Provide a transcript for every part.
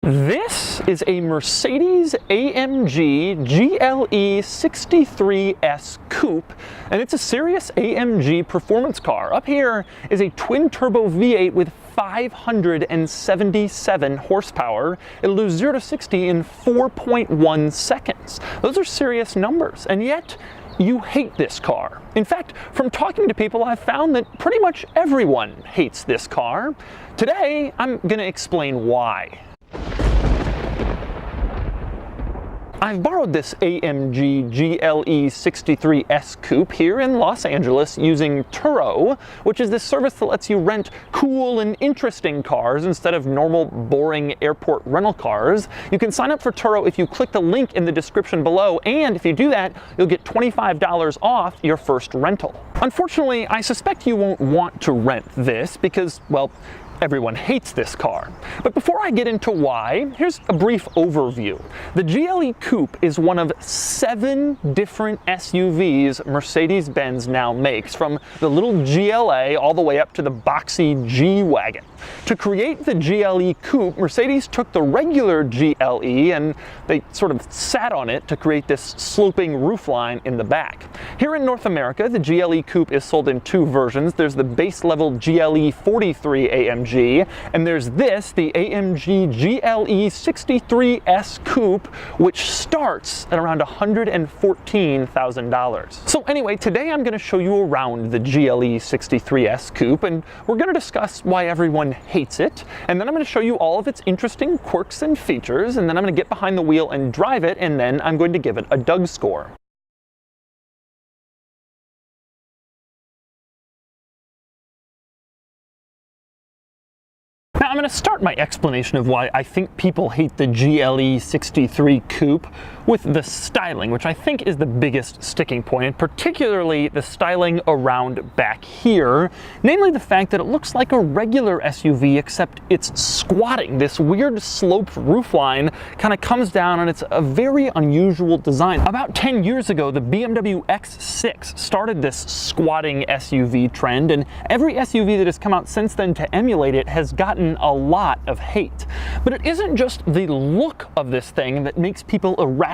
This is a Mercedes AMG GLE63 Coupe, and it's a serious AMG performance car. Up here is a twin-turbo V8 with 577 horsepower. It'll do 0 to 60 in 4.1 seconds. Those are serious numbers, and yet you hate this car. In fact, from talking to people, I've found that pretty much everyone hates this car. Today, I'm going to explain why. I've borrowed this AMG GLE63 Coupe here in Los Angeles using Turo, which is this service that lets you rent cool and interesting cars instead of normal, boring airport rental cars. You can sign up for Turo if you click the link in the description below, and if you do that, you'll get $25 off your first rental. Unfortunately, I suspect you won't want to rent this because, well, everyone hates this car. But before I get into why, here's a brief overview. The GLE Coupe is one of 7 different SUVs Mercedes-Benz now makes, from the little GLA all the way up to the boxy G-Wagon. To create the GLE Coupe, Mercedes took the regular GLE and they sort of sat on it to create this sloping roofline in the back. Here in North America, the GLE Coupe is sold in 2 versions. There's the base level GLE43 AMG, and there's this, the AMG GLE63 Coupe, which starts at around $114,000. So anyway, today I'm going to show you around the GLE63 Coupe, and we're going to discuss why everyone hates it, and then I'm going to show you all of its interesting quirks and features, and then I'm going to get behind the wheel and drive it, and then I'm going to give it a Doug score. Now, I'm going to start my explanation of why I think people hate the GLE63 Coupe with the styling, which I think is the biggest sticking point, and particularly the styling around back here, namely the fact that it looks like a regular SUV except it's squatting. This weird sloped roofline kind of comes down, and it's a very unusual design. About 10 years ago, the BMW X6 started this squatting SUV trend, and every SUV that has come out since then to emulate it has gotten a lot of hate. But it isn't just the look of this thing that makes people irrationally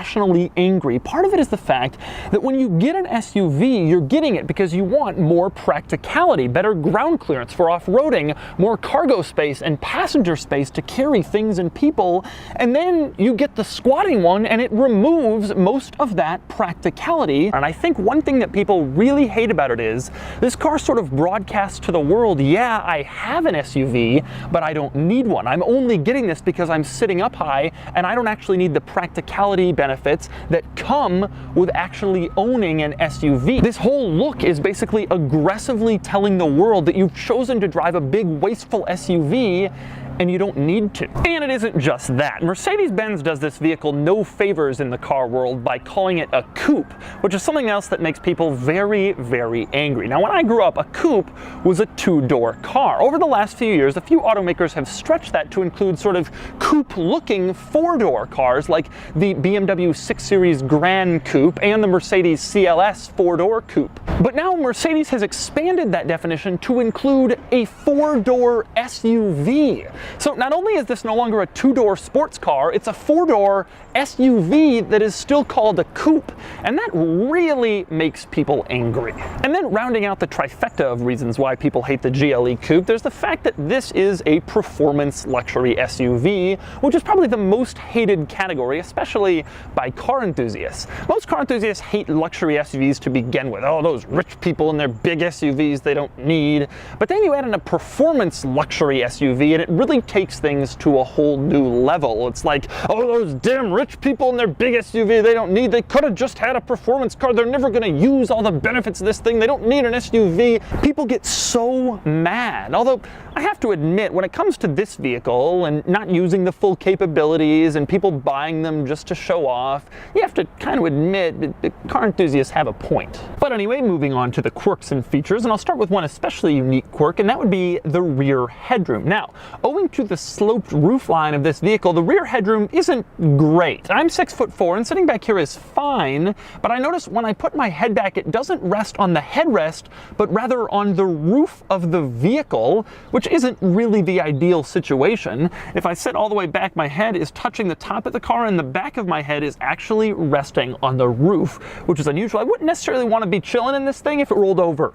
angry. Part of it is the fact that when you get an SUV, you're getting it because you want more practicality, better ground clearance for off-roading, more cargo space and passenger space to carry things and people, and then you get the squatting one and it removes most of that practicality. And I think one thing that people really hate about it is this car sort of broadcasts to the world, yeah, I have an SUV, but I don't need one. I'm only getting this because I'm sitting up high and I don't actually need the practicality benefits that come with actually owning an SUV. This whole look is basically aggressively telling the world that you've chosen to drive a big, wasteful SUV and you don't need to. And it isn't just that. Mercedes-Benz does this vehicle no favors in the car world by calling it a coupe, which is something else that makes people very, very angry. Now, when I grew up, a coupe was a 2-door car. Over the last few years, a few automakers have stretched that to include sort of coupe-looking 4-door cars like the BMW 6 Series Gran Coupe and the Mercedes CLS 4-door coupe. But now Mercedes has expanded that definition to include a 4-door SUV. So not only is this no longer a 2-door sports car, it's a 4-door SUV that is still called a coupe, and that really makes people angry. And then rounding out the trifecta of reasons why people hate the GLE Coupe, there's the fact that this is a performance luxury SUV, which is probably the most hated category, especially by car enthusiasts. Most car enthusiasts hate luxury SUVs to begin with. Oh, those rich people and their big SUVs they don't need. But then you add in a performance luxury SUV, and it really takes things to a whole new level. It's like, oh, those damn rich people and their big SUV they don't need. They could have just had a performance car. They're never going to use all the benefits of this thing. They don't need an SUV. People get so mad. Although I have to admit, when it comes to this vehicle and not using the full capabilities and people buying them just to show off, you have to kind of admit that car enthusiasts have a point. But anyway, moving on to the quirks and features, and I'll start with one especially unique quirk, and that would be the rear headroom. Now, owing due to the sloped roofline of this vehicle, the rear headroom isn't great. I'm 6'4" and sitting back here is fine, but I notice when I put my head back, it doesn't rest on the headrest, but rather on the roof of the vehicle, which isn't really the ideal situation. If I sit all the way back, my head is touching the top of the car and the back of my head is actually resting on the roof, which is unusual. I wouldn't necessarily want to be chilling in this thing if it rolled over.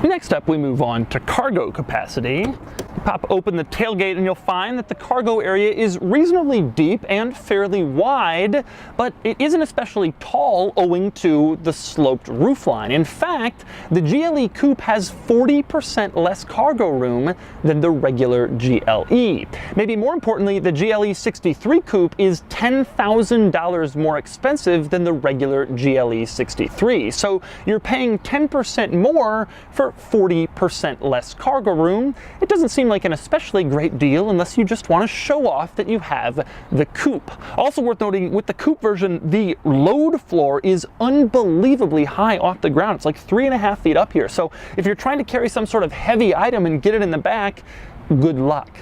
Next up, we move on to cargo capacity. Pop open the tailgate and you'll find that the cargo area is reasonably deep and fairly wide, but it isn't especially tall owing to the sloped roofline. In fact, the GLE Coupe has 40% less cargo room than the regular GLE. Maybe more importantly, the GLE63 Coupe is $10,000 more expensive than the regular GLE63. So you're paying 10% more for 40% less cargo room. It doesn't seem like an especially great deal unless you just want to show off that you have the coupe. Also worth noting, with the coupe version, the load floor is unbelievably high off the ground. It's like 3.5 feet up here. So if you're trying to carry some sort of heavy item and get it in the back, good luck.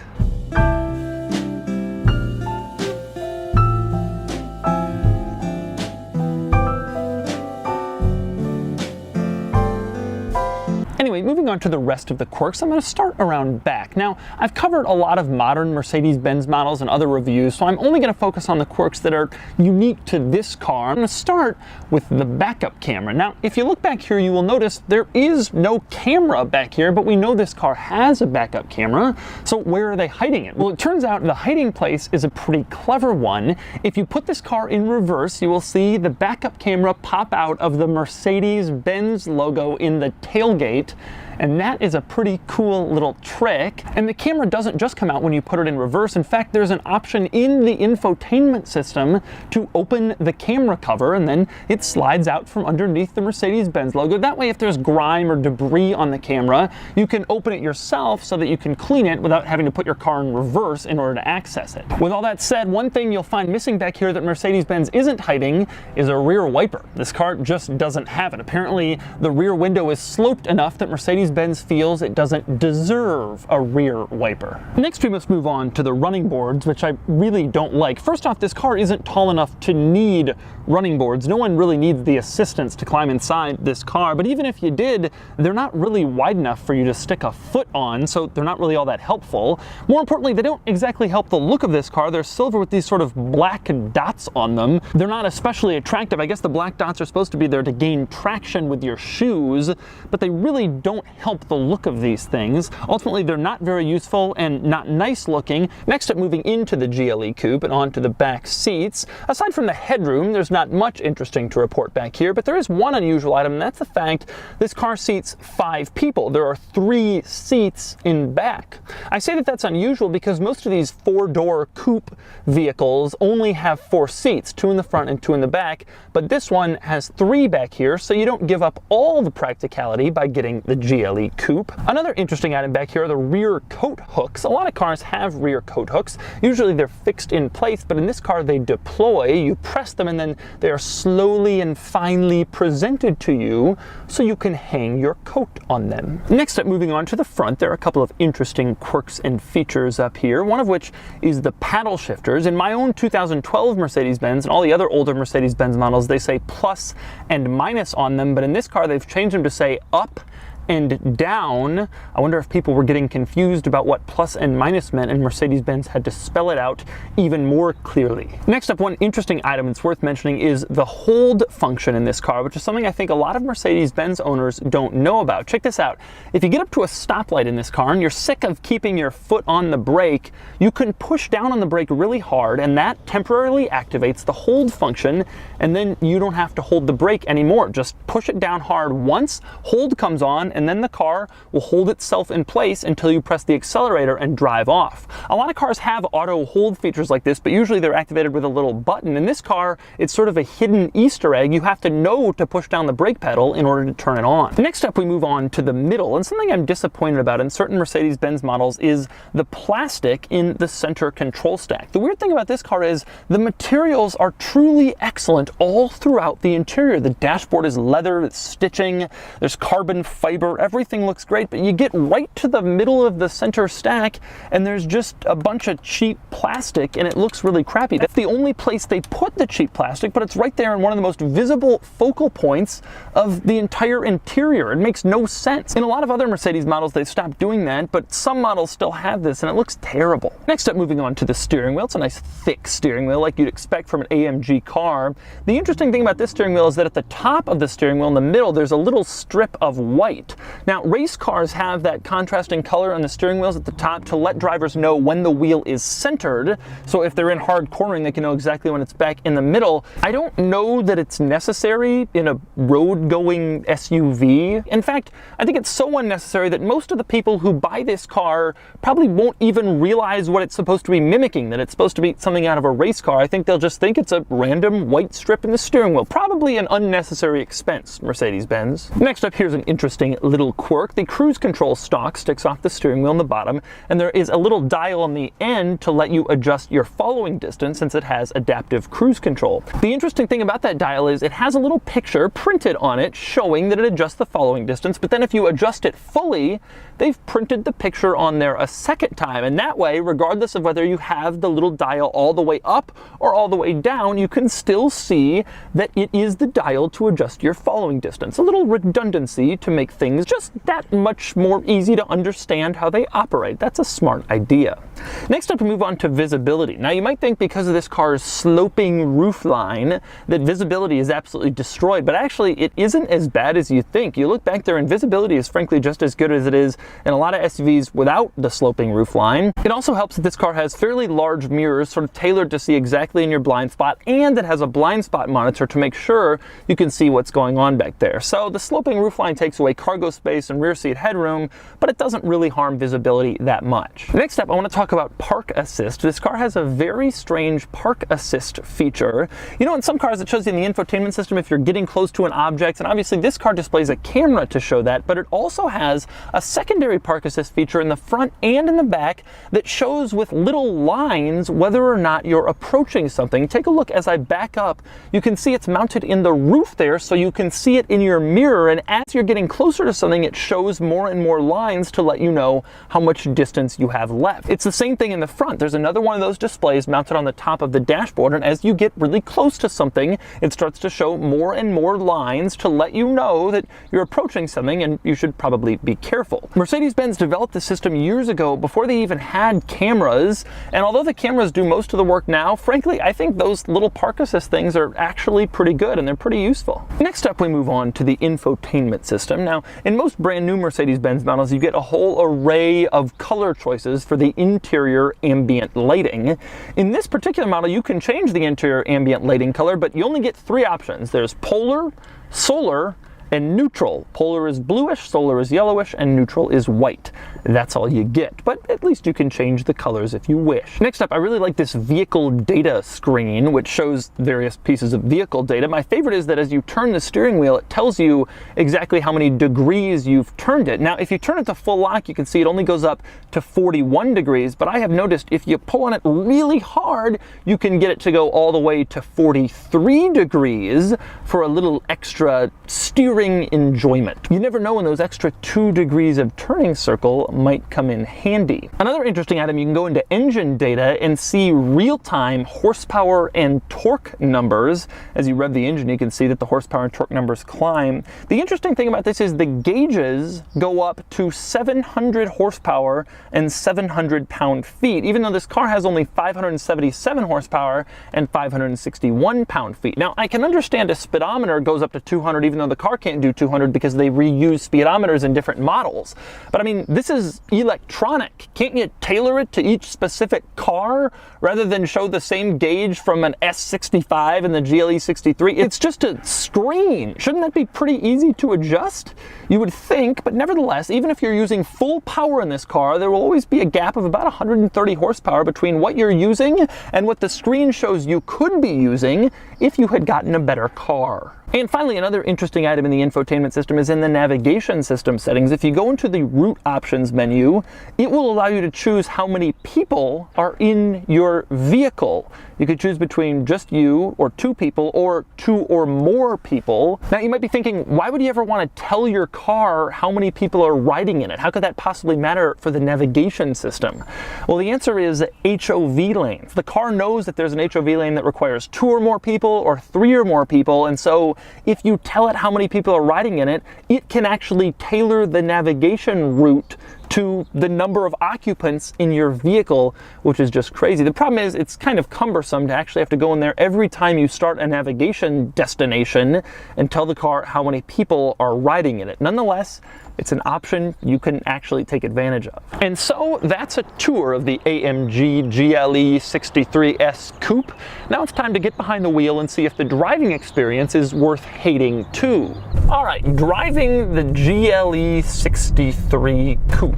Anyway, moving on to the rest of the quirks, I'm going to start around back. Now, I've covered a lot of modern Mercedes-Benz models and other reviews, so I'm only going to focus on the quirks that are unique to this car. I'm going to start with the backup camera. Now, if you look back here, you will notice there is no camera back here, but we know this car has a backup camera, so where are they hiding it? Well, it turns out the hiding place is a pretty clever one. If you put this car in reverse, you will see the backup camera pop out of the Mercedes-Benz logo in the tailgate. And that is a pretty cool little trick. And the camera doesn't just come out when you put it in reverse. In fact, there's an option in the infotainment system to open the camera cover, and then it slides out from underneath the Mercedes-Benz logo. That way, if there's grime or debris on the camera, you can open it yourself so that you can clean it without having to put your car in reverse in order to access it. With all that said, one thing you'll find missing back here that Mercedes-Benz isn't hiding is a rear wiper. This car just doesn't have it. Apparently, the rear window is sloped enough that Mercedes-Benz feels it doesn't deserve a rear wiper. Next, we must move on to the running boards, which I really don't like. First off, this car isn't tall enough to need running boards. No one really needs the assistance to climb inside this car, but even if you did, they're not really wide enough for you to stick a foot on, so they're not really all that helpful. More importantly, they don't exactly help the look of this car. They're silver with these sort of black dots on them. They're not especially attractive. I guess the black dots are supposed to be there to gain traction with your shoes, but they really don't help the look of these things. Ultimately, they're not very useful and not nice looking. Next up, moving into the GLE Coupe and onto the back seats. Aside from the headroom, there's not much interesting to report back here, but there is one unusual item, and that's the fact this car seats 5 people. There are 3 seats in back. I say that that's unusual because most of these 4-door coupe vehicles only have 4 seats, 2 in the front and 2 in the back, but this one has 3 back here, so you don't give up all the practicality by getting the GLE Coupe. Another interesting item back here are the rear coat hooks. A lot of cars have rear coat hooks. Usually they're fixed in place, but in this car they deploy. You press them and then they are slowly and finely presented to you so you can hang your coat on them. Next up, moving on to the front, there are a couple of interesting quirks and features up here, one of which is the paddle shifters. In my own 2012 Mercedes-Benz and all the other older Mercedes-Benz models, they say plus and minus on them, but in this car they've changed them to say up and down. I wonder if people were getting confused about what plus and minus meant and Mercedes-Benz had to spell it out even more clearly. Next up, one interesting item that's worth mentioning is the hold function in this car, which is something I think a lot of Mercedes-Benz owners don't know about. Check this out. If you get up to a stoplight in this car and you're sick of keeping your foot on the brake, you can push down on the brake really hard and that temporarily activates the hold function, and then you don't have to hold the brake anymore. Just push it down hard once, hold comes on, and then the car will hold itself in place until you press the accelerator and drive off. A lot of cars have auto hold features like this, but usually they're activated with a little button. In this car, it's sort of a hidden Easter egg. You have to know to push down the brake pedal in order to turn it on. Next up, we move on to the middle, and something I'm disappointed about in certain Mercedes-Benz models is the plastic in the center control stack. The weird thing about this car is the materials are truly excellent all throughout the interior. The dashboard is leather, it's stitching, there's carbon fiber fiber, everything looks great, but you get right to the middle of the center stack and there's just a bunch of cheap plastic and it looks really crappy. That's the only place they put the cheap plastic, but it's right there in one of the most visible focal points of the entire interior. It makes no sense. In a lot of other Mercedes models, they've stopped doing that, but some models still have this and it looks terrible. Next up, moving on to the steering wheel. It's a nice thick steering wheel like you'd expect from an AMG car. The interesting thing about this steering wheel is that at the top of the steering wheel in the middle, there's a little strip of white. Now, race cars have that contrasting color on the steering wheels at the top to let drivers know when the wheel is centered. So if they're in hard cornering, they can know exactly when it's back in the middle. I don't know that it's necessary in a road-going SUV. In fact, I think it's so unnecessary that most of the people who buy this car probably won't even realize what it's supposed to be mimicking, that it's supposed to be something out of a race car. I think they'll just think it's a random white strip in the steering wheel. Probably an unnecessary expense, Mercedes-Benz. Next up, here's an interesting little quirk. The cruise control stalk sticks off the steering wheel on the bottom, and there is a little dial on the end to let you adjust your following distance since it has adaptive cruise control. The interesting thing about that dial is it has a little picture printed on it showing that it adjusts the following distance, but then if you adjust it fully, they've printed the picture on there a second time, and that way, regardless of whether you have the little dial all the way up or all the way down, you can still see that it is the dial to adjust your following distance. A little redundancy to make things just that much more easy to understand how they operate. That's a smart idea. Next up, we move on to visibility. Now, you might think because of this car's sloping roofline that visibility is absolutely destroyed, but actually it isn't as bad as you think. You look back there and visibility is frankly just as good as it is in a lot of SUVs without the sloping roofline. It also helps that this car has fairly large mirrors, sort of tailored to see exactly in your blind spot, and it has a blind spot monitor to make sure you can see what's going on back there. So the sloping roofline takes away cargo space and rear seat headroom, but it doesn't really harm visibility that much. Next up, I want to talk about park assist. This car has a very strange park assist feature. You know, in some cars it shows you in the infotainment system if you're getting close to an object, and obviously this car displays a camera to show that, but it also has a secondary park assist feature in the front and in the back that shows with little lines whether or not you're approaching something. Take a look as I back up. You can see it's mounted in the roof there, so you can see it in your mirror, and as you're getting closer to something, it shows more and more lines to let you know how much distance you have left. It's the same thing in the front. There's another one of those displays mounted on the top of the dashboard, and as you get really close to something, it starts to show more and more lines to let you know that you're approaching something and you should probably be careful. Mercedes-Benz developed this system years ago before they even had cameras, and although the cameras do most of the work now, frankly, I think those little park assist things are actually pretty good and they're pretty useful. Next up, we move on to the infotainment system. Now, in most brand new Mercedes-Benz models, you get a whole array of color choices for the interior ambient lighting. In this particular model, you can change the interior ambient lighting color, but you only get three options. There's polar, solar, and neutral. Polar is bluish, solar is yellowish, and neutral is white. That's all you get, but at least you can change the colors if you wish. Next up, I really like this vehicle data screen, which shows various pieces of vehicle data. My favorite is that as you turn the steering wheel, it tells you exactly how many degrees you've turned it. Now, if you turn it to full lock, you can see it only goes up to 41 degrees, but I have noticed if you pull on it really hard, you can get it to go all the way to 43 degrees for a little extra steering enjoyment. You never know when those extra 2 degrees of turning circle might come in handy. Another interesting item, you can go into engine data and see real-time horsepower and torque numbers. As you rev the engine, you can see that the horsepower and torque numbers climb. The interesting thing about this is the gauges go up to 700 horsepower and 700 pound-feet, even though this car has only 577 horsepower and 561 pound-feet. Now, I can understand a speedometer goes up to 200, even though the car can't do 200 because they reuse speedometers in different models. But I mean, this is electronic. Can't you tailor it to each specific car rather than show the same gauge from an S65 and the GLE63? It's just a screen. Shouldn't that be pretty easy to adjust? You would think, but nevertheless, even if you're using full power in this car, there will always be a gap of about 130 horsepower between what you're using and what the screen shows you could be using if you had gotten a better car. And finally, another interesting item in the infotainment system is in the navigation system settings. If you go into the route options menu, it will allow you to choose how many people are in your vehicle. You could choose between just you, or 2 people, or 2 or more people. Now you might be thinking, why would you ever want to tell your car how many people are riding in it? How could that possibly matter for the navigation system? Well, the answer is HOV lanes. The car knows that there's an HOV lane that requires 2 or more people or 3 or more people, and so if you tell it how many people are riding in it, it can actually tailor the navigation route to the number of occupants in your vehicle, which is just crazy. The problem is it's kind of cumbersome to actually have to go in there every time you start a navigation destination and tell the car how many people are riding in it. Nonetheless, it's an option you can actually take advantage of. And so that's a tour of the AMG GLE63 Coupe. Now it's time to get behind the wheel and see if the driving experience is worth hating too. All right, driving the GLE63 Coupe.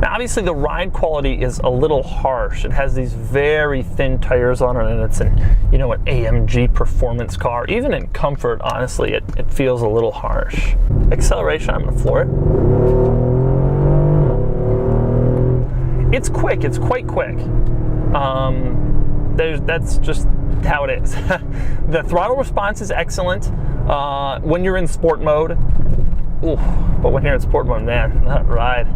Now obviously the ride quality is a little harsh. It has these very thin tires on it, and it's an AMG performance car. Even in comfort, honestly, it feels a little harsh. Acceleration, I'm gonna floor it. It's quick, it's quite quick. That's just how it is. The throttle response is excellent when you're in sport mode. Ooh, but when you're in sport mode, man, that ride.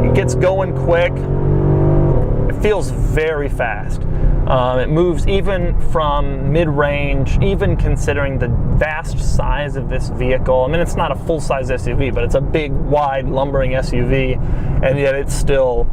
It gets going quick. It feels very fast. It moves even from mid-range, even considering the vast size of this vehicle. I mean, it's not a full-size SUV, but it's a big, wide, lumbering SUV, and yet it still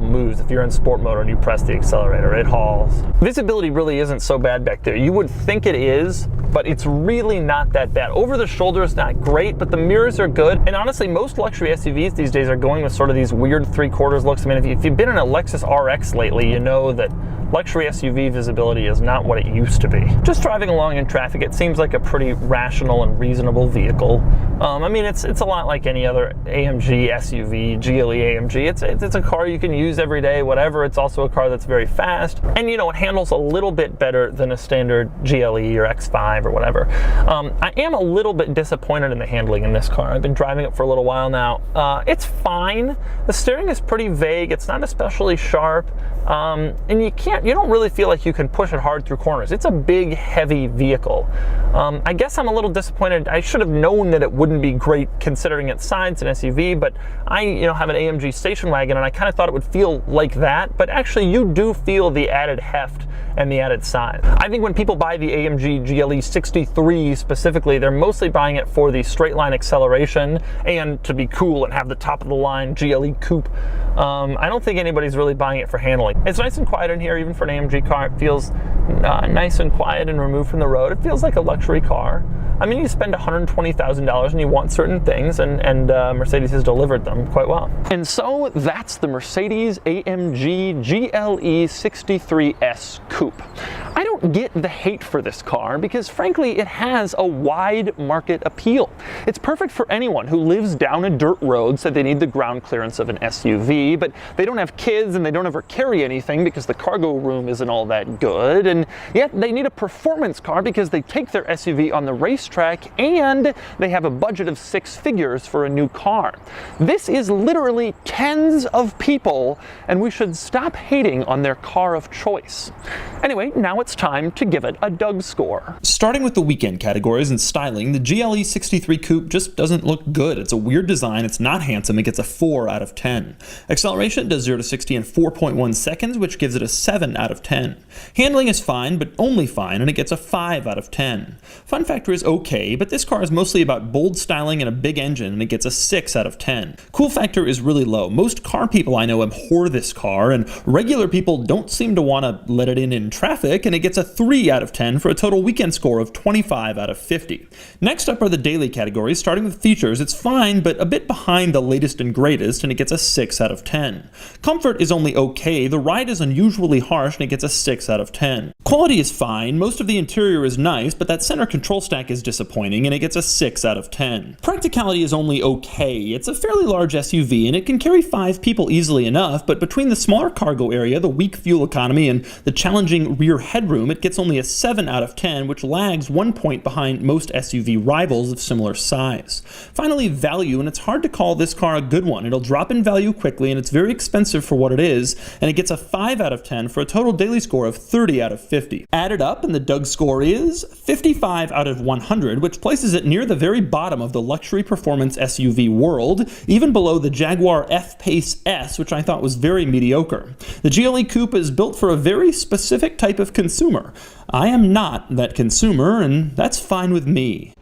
moves. If you're in sport mode and you press the accelerator, it hauls. Visibility really isn't so bad back there. You would think it is, but it's really not that bad. Over the shoulder is not great, but the mirrors are good. And honestly, most luxury SUVs these days are going with sort of these weird 3/4 looks. I mean, if you've been in a Lexus RX lately, you know that luxury SUV visibility is not what it used to be. Just driving along in traffic, it seems like a pretty rational and reasonable vehicle. I mean, it's a lot like any other AMG SUV, GLE AMG. It's a car you can use every day, whatever. It's also a car that's very fast, and it handles a little bit better than a standard GLE or X5 or whatever. I am a little bit disappointed in the handling in this car. I've been driving it for a little while now. It's fine. The steering is pretty vague. It's not especially sharp, and you don't really feel like you can push it hard through corners. It's a big, heavy vehicle. I guess I'm a little disappointed. I should have known that it wouldn't be great considering its size and SUV, but I have an AMG station wagon, and I kind of thought it would feel like that, but actually you do feel the added heft and the added size. I think when people buy the AMG GLE63 specifically, they're mostly buying it for the straight line acceleration and to be cool and have the top of the line GLE coupe. I don't think anybody's really buying it for handling. It's nice and quiet in here, even for an AMG car. It feels nice and quiet and removed from the road. It feels like a luxury car. I mean, you spend $120,000 and you want certain things, and Mercedes has delivered them quite well. And so that's the Mercedes AMG GLE63 Coupe. I don't get the hate for this car because, frankly, it has a wide market appeal. It's perfect for anyone who lives down a dirt road, so they need the ground clearance of an SUV, but they don't have kids and they don't ever carry anything because the cargo room isn't all that good, and yet they need a performance car because they take their SUV on the racetrack and they have a budget of 6 figures for a new car. This is literally tens of people, and we should stop hating on their car of choice. Anyway, now it's time to give it a Doug score. Starting with the weekend categories and styling, the GLE63 Coupe just doesn't look good. It's a weird design, it's not handsome, it gets a 4 out of 10. Acceleration does 0 to 60 in 4.1 seconds, which gives it a 7 out of 10. Handling is fine, but only fine, and it gets a 5 out of 10. Fun factor is okay, but this car is mostly about bold styling and a big engine, and it gets a 6 out of 10. Cool factor is really low. Most car people I know abhor this car, and regular people don't seem to want to let it in traffic, and it gets a 3 out of 10 for a total weekend score of 25 out of 50. Next up are the daily categories. Starting with features, it's fine, but a bit behind the latest and greatest, and it gets a 6 out of 10. Comfort is only okay, the ride is unusually harsh, and it gets a 6 out of 10. Quality is fine, most of the interior is nice, but that center control stack is disappointing, and it gets a 6 out of 10. Practicality is only okay. It's a fairly large SUV, and it can carry 5 people easily enough, but between the smaller cargo area, the weak fuel economy, and the challenging rear headrest, headroom, it gets only a 7 out of 10, which lags 1 point behind most SUV rivals of similar size. Finally, value, and it's hard to call this car a good one. It'll drop in value quickly, and it's very expensive for what it is, and it gets a 5 out of 10 for a total daily score of 30 out of 50. Added up, and the Doug score is 55 out of 100, which places it near the very bottom of the luxury performance SUV world, even below the Jaguar F-Pace S, which I thought was very mediocre. The GLE Coupe is built for a very specific type of consumer. I am not that consumer, and that's fine with me.